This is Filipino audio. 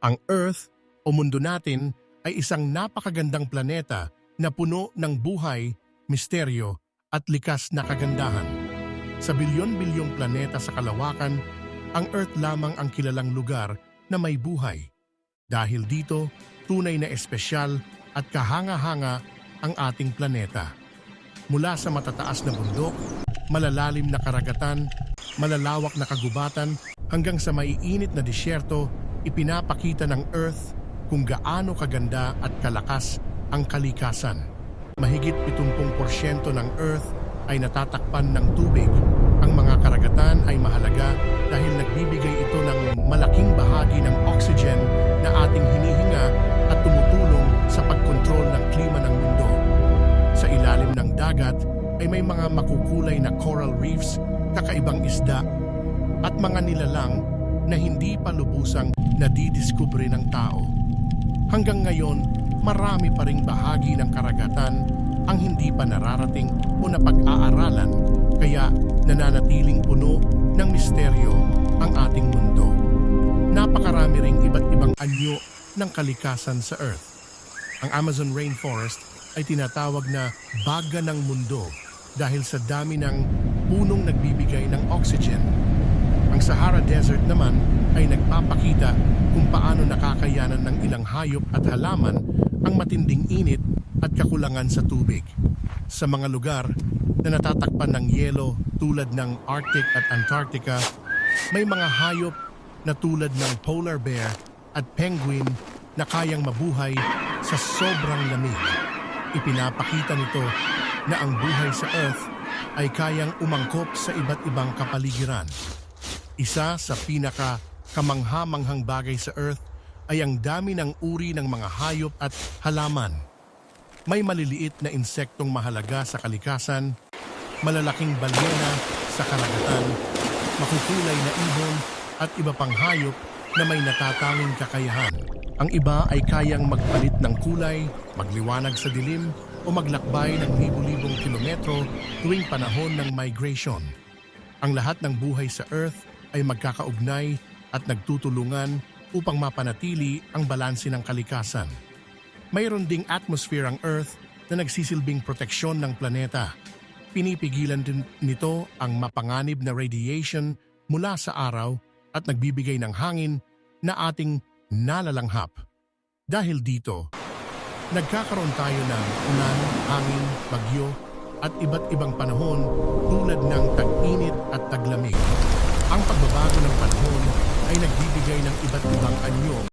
Ang Earth o mundo natin ay isang napakagandang planeta na puno ng buhay, misteryo at likas na kagandahan. Sa bilyon-bilyong planeta sa kalawakan, ang Earth lamang ang kilalang lugar na may buhay. Dahil dito, tunay na espesyal at kahanga-hanga ang ating planeta. Mula sa matataas na bundok, malalalim na karagatan, malalawak na kagubatan, hanggang sa maiinit na disyerto, ipinapakita ng Earth kung gaano kaganda at kalakas ang kalikasan. Mahigit 70% ng Earth ay natatakpan ng tubig. Ang mga karagatan ay mahalaga dahil nagbibigay ito ng malaking bahagi ng oxygen na ating hinihinga at tumutulong sa pagkontrol ng klima ng mundo. Sa ilalim ng dagat ay may mga makukulay na coral reefs, kakaibang isda, at mga nilalang na hindi pa lubusang nadidiskubre ng tao. Hanggang ngayon, marami pa ring bahagi ng karagatan ang hindi pa nararating o napag-aaralan, kaya nananatiling puno ng misteryo ang ating mundo. Napakarami ring iba't ibang anyo ng kalikasan sa Earth. Ang Amazon Rainforest ay tinatawag na baga ng mundo dahil sa dami ng punong nagbibigay ng oxygen. Ang Sahara Desert naman ay nagpapakita kung paano nakakayanan ng ilang hayop at halaman ang matinding init at kakulangan sa tubig. Sa mga lugar na natatakpan ng yelo tulad ng Arctic at Antarctica, may mga hayop na tulad ng polar bear at penguin na kayang mabuhay sa sobrang lamig. Ipinapakita nito na ang buhay sa Earth ay kayang umangkop sa iba't ibang kapaligiran. Isa sa kamangha-manghang bagay sa Earth ay ang dami ng uri ng mga hayop at halaman. May maliliit na insektong mahalaga sa kalikasan, malalaking balyena sa karagatan, makukulay na ibon at iba pang hayop na may natatanging kakayahan. Ang iba ay kayang magpalit ng kulay, magliwanag sa dilim o maglakbay ng libu-libong kilometro tuwing panahon ng migration. Ang lahat ng buhay sa Earth ay magkakaugnay at nagtutulungan upang mapanatili ang balanse ng kalikasan. Mayroon ding atmosphere ang Earth na nagsisilbing proteksyon ng planeta. Pinipigilan din nito ang mapanganib na radiation mula sa araw at nagbibigay ng hangin na ating nalalanghap. Dahil dito, nagkakaroon tayo ng ulan, hangin, bagyo at iba't ibang panahon tulad ng tag-init at taglamig. Ang pagbabago ng panahon ay nagbibigay ng iba't ibang anyo